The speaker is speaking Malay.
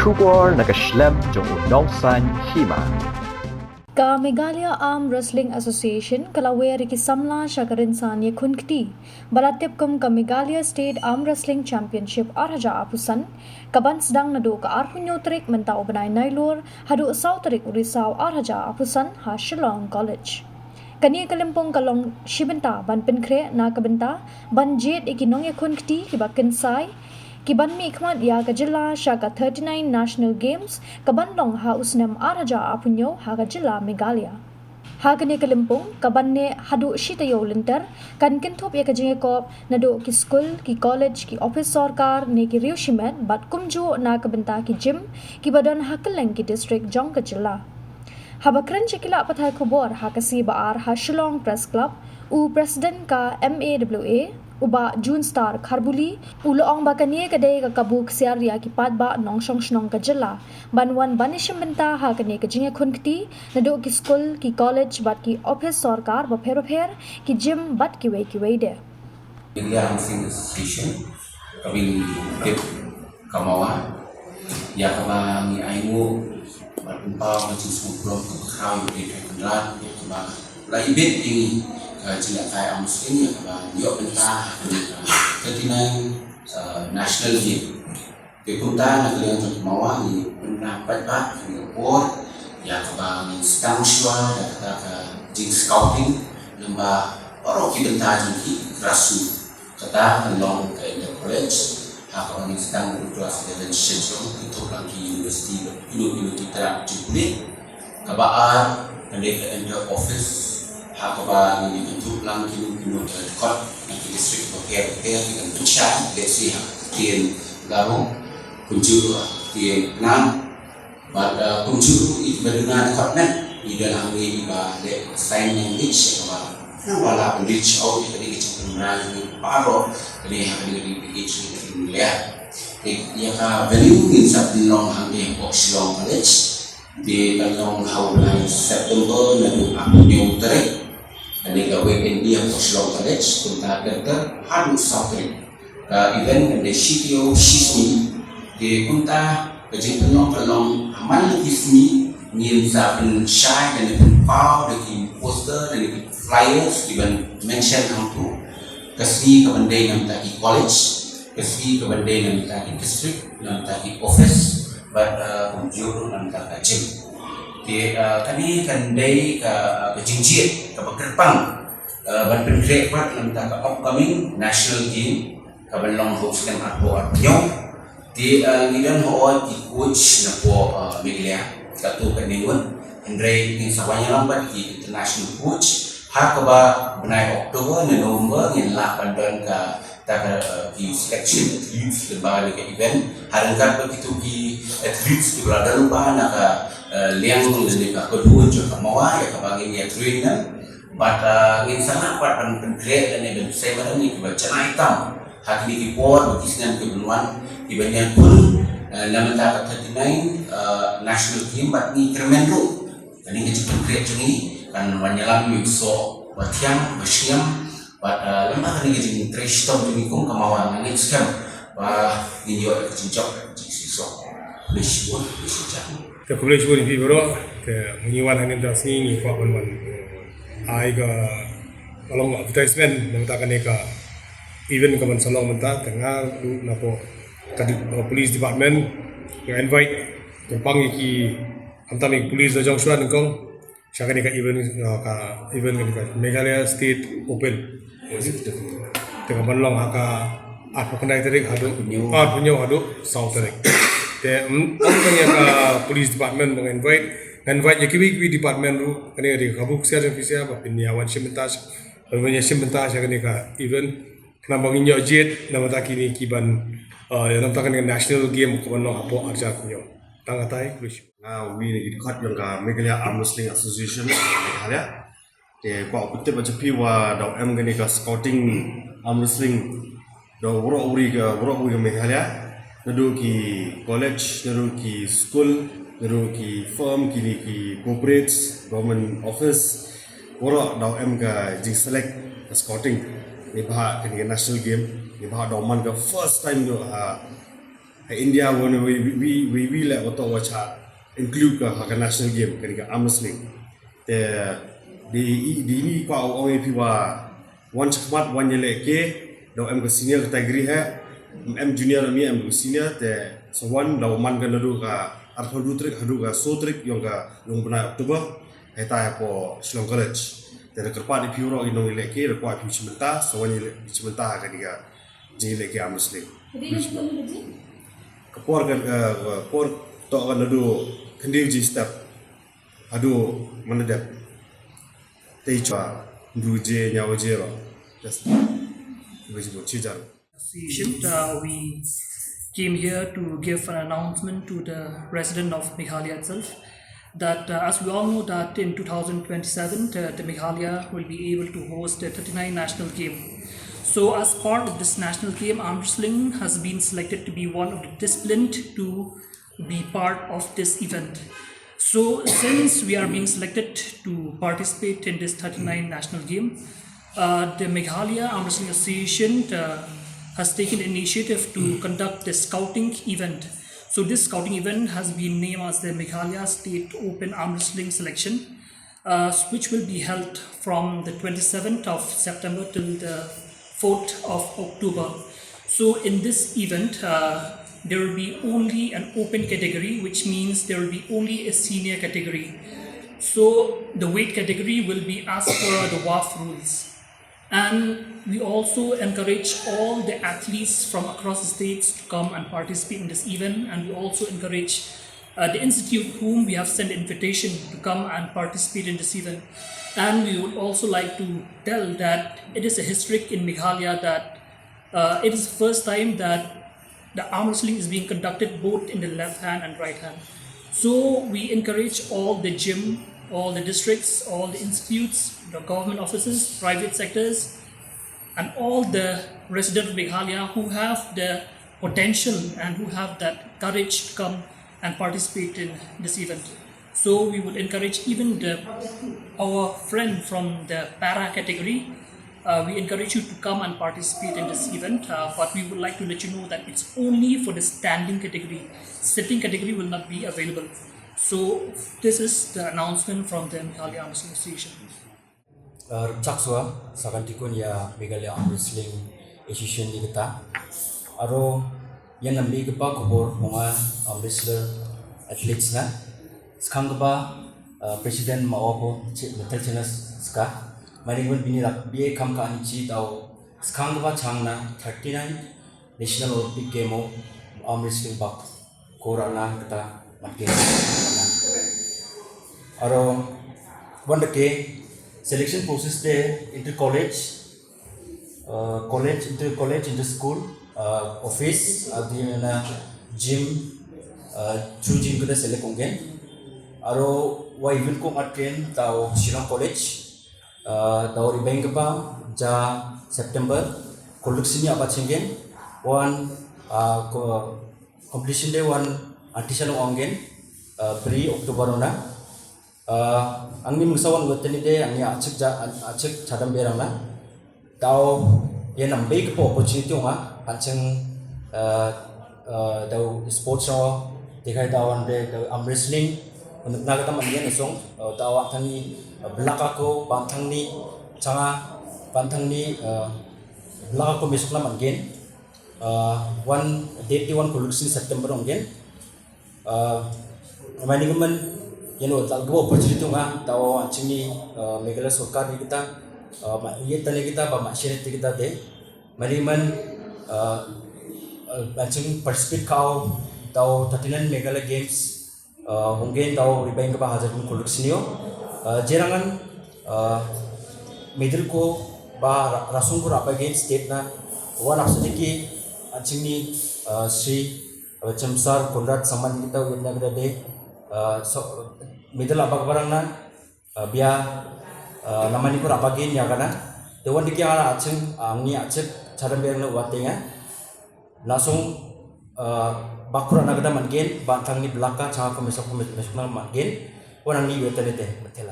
Shubor nakaslem jong unongsan Hima. Ka Meghalaya Arm Wrestling Association kalawe riki Samla sya ka Rynsan Ïakhun kti balatip kum ka Meghalaya State Arm Wrestling Championship arhaja apusan kaban sedang nadu ka arhunyo trik mentau benai nailur hadu sau trik urisau arhaja apusan ha Shillong College. Kani kalimpong kalong shibenta ban Pynkhreh na kabenta ban jet ikinong Ïakhun kti kibakin sai Kiban mi ikmat ya ka jilla sya ka 39 National Games kaban long ha usnem araja apunyo ha ka jilla Meghalaya. Ha kani kalimpong kaban ne hadu shitayo linter kan kintop ya ka jingekop nado ki school ki college ki office sarkar ne ki riushimet bat kumju na kabenta ki gym ki badan hakeleng ki district jong ka jilla. Habakran chikila pathai khobor ha kasi baar ha Shillong Press Club u president ka MAWA uba June Star Kharbuli uloong bakanie kadai ka kabuk siar ya ki patba nong shong shnong ka jilla banwan banishim benta ha kane ka jinge khunkti nado ki school ki college bat ki office sarkar ba pher ki gym bat ki wei de India Housing Association kami tip Mawa ya kama ni aimu berumpa macam sebelum kau di kendaraan kama la ibet ini jika kaya Muslim ya kama yo benta 39 national game kepunta na kalian untuk Mawa ni pendapat ba ni opor ya kama ni stang shwa ya kata jing scouting lembah orang benta jiki rasu kata long ke college apa ni sedang berkelas dengan sensor itu lagi universiti ilu kita juli kabar dari enter office apa ni itu lagi ilu court nanti district care dengan pusat let's see tien garong kunjur tien enam pada kunjur itu benar courtnet di dalam ini le sign language kabar wala reach out dari kecemaran paro dari lihat dia ka value in sablong hangge Shillong College di kalong hawlay September na new tare ani ka weekend dia Shillong College punta kerja hadu sakri ka event de CTO sismi di punta kajing kalong amal kismi ni sabun shine dan pau de poster dan flyers di mention hampu kasih ke bandai nam taki college kasih ke bandai nam taki district nam taki office but kunjur nam taki gym di kami kandai ke jinjit ke berkerpang ban Pynkhreh pat nam taki upcoming national game ke belong hoskan atau nyong di ngidan ho di coach na po Meghalaya katu kaniwan Andre in sawanya lambat di international coach hakaba benai Oktober dan November yang lah pandan ka tak ki selection youth lebih ke event harangkan begitu ki athletes di berada lupa nak liang dari ka kedua juga Mawa ya ka bagi ya training but in sana part Pynkhreh dan event saya mana ni baca hitam hak ni ki por kisnan ke benuan di banyak pun nama tak 39 national game but ni termenru dan ini Pynkhreh ni kan wanyalam yuso watiang basyam pada lemah ni jadi trash tom ni kum kemawan ni scam wah video kecicok sisok lesibun lesijang ke college ni biro ke menyiwan hanin dasni ni kwa ban ai ga along advertisement namatakan ka event ka ban salong menta tengah du napo tadi police department yang invite ke pangi antami police da jongshuan kong Saka ni ka event ka Meghalaya State Open. Tengah banlong haka apa kendai tarik hadu punya hadu south tarik. Te angkanya ka police department dengan invite ya kiwi department ru kani di kabuk sia ofisia ba pinyawan simentas. Banyak simentas ya kani ka event kena banginyo jet nama takini kiban yang namtakan dengan national game ko banlong apo arja kunyo. Tangatai kulish. Now we need cut yung Meghalaya Arm Wrestling Association Meghalaya. Te kwa putte baca piwa daw em gani ka scouting arm wrestling daw wuro uri ka Meghalaya. Nadu ki college, nadu ki school, nadu ki firm, kini ki corporates, government office. Wuro daw em ka jing select scouting. Ni bah kini national game. Ni bah daw man ka first time do India one we let what wacha include ka national game kan ka arm wrestling te di ni kwa ong piwa one chakmat one yele ke do em ka senior category hai em junior mi em senior te so one do man kan do ka arthur trik hadu ka so trik yang ka long bana October eta po Shillong College te kerpa di piuro inong ile ke re kwa pi chimenta so one ile chimenta ka diga jile ke arm wrestling kapor kan por to kan adu kendir ji step adu manadap teicha nduje nyawaje ro just visible chijar Association, we came here to give an announcement to the resident of Meghalaya itself that as we all know that in 2027 the Meghalaya will be able to host the 39 national game. So as part of this national game, arm wrestling has been selected to be one of the disciplines to be part of this event. So since we are being selected to participate in this 39 national game, the Meghalaya Arm Wrestling Association has taken initiative to conduct the scouting event. So this scouting event has been named as the Meghalaya State Open Arm Wrestling Selection, which will be held from the 27th of September till the 4th of October. So in this event, there will be only an open category, which means there will be only a senior category. So the weight category will be as per the WAF rules. And we also encourage all the athletes from across the states to come and participate in this event. And we also encourage the institute whom we have sent invitation to come and participate in this event. And we would also like to tell that it is a historic in Meghalaya that it is the first time that the arm wrestling is being conducted both in the left hand and right hand. So we encourage all the gym, all the districts, all the institutes, the government offices, private sectors, and all the residents of Meghalaya who have the potential and who have that courage to come and participate in this event. So we would encourage even our friend from the para category. We encourage you to come and participate in this event, but we would like to let you know that it's only for the standing category. Sitting category will not be available. So this is the announcement from the Meghalaya Arm Wrestling Association. Chakswa sakantikun ya Meghalaya Arm Wrestling Association ni kita. Aro yan nambi kepa kubur mga arm wrestler athletes na. Sekarang kepa Presiden Mawa po cik betul jenis ska. Manipun bini rak biaya kam ka anci tau sekarang kepa chang na 39 National Olympic Game o arm wrestling bak korana kita makin. Aro one ke selection process de inter college inter school office adi na gym choosing kita select kongen. Aro wa event ko matken tau Shillong College tau ribeng ba ja September kolleksini apa cenggen one completion day one artisan ongen pre October na angni musawan weteni de angni achik chadam berang na tau ye nambe ko opportunity nga ancheng tau sports ro dekai tawan de arm wrestling untuk naga taman dia nesong tawa tani belaka ko bantang ni belaka ko besok naman gen one date one kolleksi September ongen mani kemen tal dua opportunity nga tawa cini Meghalaya Sarkar di kita ye tani kita ba masyarakat kita de mani men cing participate kau tahu tatinan Meghalaya Games mungkin tahu ribeng ke bahasa pun koleksi niyo jerangan medal ko ba rasung ko apa against state na wan sedikit acing ni si Cemsar Konrad saman kita yang ada de medal apa barang na biar nama ni ko apa gain ya kana dewan dikit ala acing angni acik cara biar na watenga langsung bakura nagada manggen bantang ni belaka cha ko mesok na manggen wanang ni wetene te betela